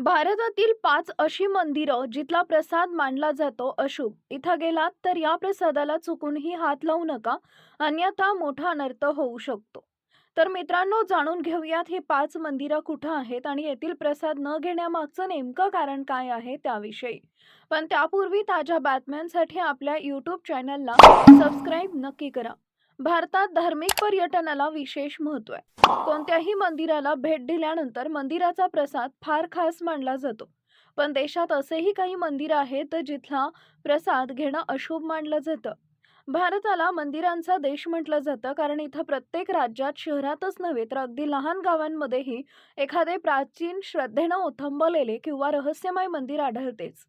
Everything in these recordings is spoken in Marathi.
भारतातील 5 अशी मंदिरं जिथला प्रसाद मानला जातो अशुभ. इथं गेलात तर या प्रसादाला चुकूनही हात लावू नका, अन्यथा मोठा अनर्थ होऊ शकतो. तर मित्रांनो, जाणून घेऊयात ही 5 मंदिरं कुठं आहेत आणि येथील प्रसाद न घेण्यामागचं नेमकं कारण काय आहे त्याविषयी. पण त्यापूर्वी ताज्या बातम्यांसाठी आपल्या यूट्यूब चॅनलला सबस्क्राईब नक्की करा. भारतात धार्मिक पर्यटनाला विशेष महत्त्व आहे. कोणत्याही मंदिराला भेट दिल्यानंतर मंदिराचा प्रसाद फार खास मानला जातो. पण देशात असेही काही मंदिर आहेत जिथला प्रसाद घेणं अशुभ मानलं जातं. भारताला मंदिरांचा देश म्हटलं जातं कारण इथं प्रत्येक राज्यात, शहरातच नव्हे तर अगदी लहान गावांमध्येही एखादे प्राचीन श्रद्धेनं ओथंबलेले किंवा रहस्यमय मंदिर आढळतेच.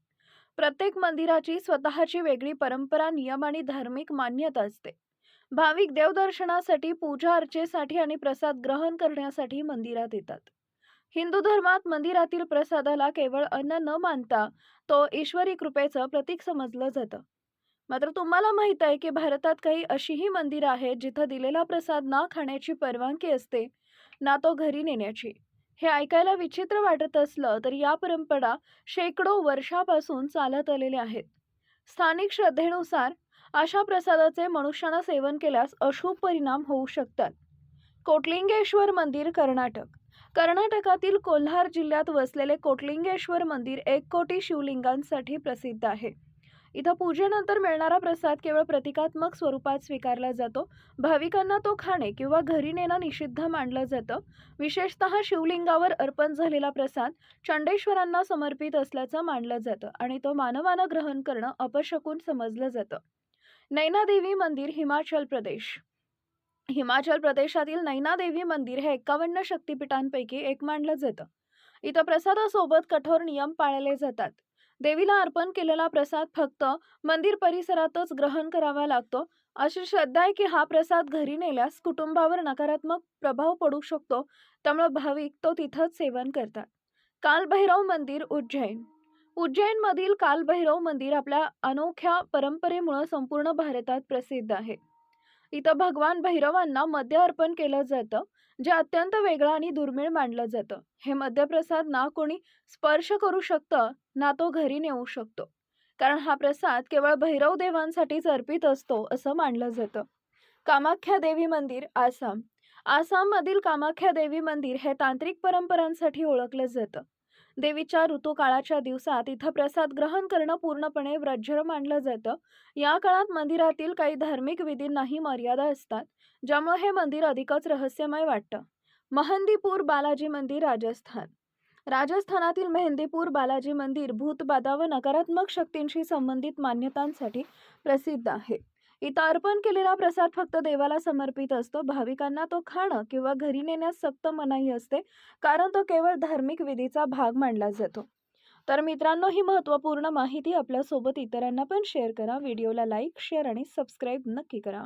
प्रत्येक मंदिराची स्वतःची वेगळी परंपरा, नियम आणि धार्मिक मान्यता असते. भाविक देवदर्शनासाठी, पूजा अर्चेसाठी आणि प्रसाद ग्रहण करण्यासाठी मंदिरात येतात. हिंदू धर्मात मंदिरातील प्रसादाला केवळ अन्न न मानता तो ईश्वरी कृपेचं प्रतीक समजलं जातं. मात्र तुम्हाला माहित आहे की भारतात काही अशीही मंदिरं आहेत जिथं दिलेला प्रसाद ना खाण्याची परवानगी असते, ना तो घरी नेण्याची. हे ऐकायला विचित्र वाटत असलं तरी या परंपरा शेकडो वर्षापासून चालत आलेल्या आहेत. स्थानिक श्रद्धेनुसार अशा प्रसादाचे मनुष्यानं सेवन केल्यास अशुभ परिणाम होऊ शकतात. कोटलिंगेश्वर मंदिर, कर्नाटक. कर्नाटकातील कोल्हार जिल्ह्यात वसलेले कोटलिंगेश्वर मंदिर 1 कोटी शिवलिंगांसाठी प्रसिद्ध आहे. इथं पूजेनंतर मिळणारा प्रसाद केवळ प्रतिकात्मक स्वरूपात स्वीकारला जातो. भाविकांना तो खाणे किंवा घरी नेणं निषिद्ध मानलं जातं. विशेषतः शिवलिंगावर अर्पण झालेला प्रसाद चंडेश्वरांना समर्पित असल्याचं मानलं जातं आणि तो मानवानं ग्रहण करणं अपशकुन समजलं जातं. नैनादेवी मंदिर, हिमाचल प्रदेश. हिमाचल प्रदेशातील नैनादेवी मंदिर हे 51 शक्तिपीठांपैकी एक मानलं जातं. इथं प्रसादासोबत कठोर नियम पाळले जातात. देवीला अर्पण केलेला प्रसाद फक्त मंदिर परिसरातच ग्रहण करावा लागतो. अशी श्रद्धा आहे की हा प्रसाद घरी नेल्यास कुटुंबावर नकारात्मक प्रभाव पडू शकतो, त्यामुळे भाविक तो तिथंच सेवन करतात. कालभैरव मंदिर, उज्जैन. उज्जैनमधील कालभैरव मंदिर आपल्या अनोख्या परंपरेमुळे संपूर्ण भारतात प्रसिद्ध आहे. इथं भगवान भैरवांना मद्य अर्पण केलं जातं, जे अत्यंत वेगळं आणि दुर्मिळ मानलं जातं. हे मद्यप्रसाद ना कोणी स्पर्श करू शकतं, ना तो घरी नेऊ शकतो. कारण हा प्रसाद केवळ भैरव देवांसाठीच अर्पित असतो, असं मानलं जातं. कामाख्या देवी मंदिर, आसाम. आसाममधील कामाख्या देवी मंदिर हे तांत्रिक परंपरांसाठी ओळखलं जातं. देवीच्या ऋतुकाळाच्या दिवसात इथं प्रसाद ग्रहण करणं पूर्णपणे वर्ज्य मानलं जातं. या काळात मंदिरातील काही धार्मिक विधींनाही मर्यादा असतात, ज्यामुळे हे मंदिर अधिकच रहस्यमय वाटतं. महंदीपूर बालाजी मंदिर, राजस्थान. राजस्थानातील मेहंदीपूर बालाजी मंदिर भूतबाधा व नकारात्मक शक्तींशी संबंधित मान्यतांसाठी प्रसिद्ध आहे. इथं अर्पण केलेला प्रसाद फक्त देवाला समर्पित असतो. भाविकांना तो खाणं किंवा घरी नेण्यास सक्त मनाई असते, कारण तो केवळ धार्मिक विधीचा भाग मानला जातो. तर मित्रांनो, ही महत्त्वपूर्ण माहिती आपल्यासोबत इतरांना पण शेअर करा. व्हिडिओला लाईक, शेअर आणि सबस्क्राईब नक्की करा.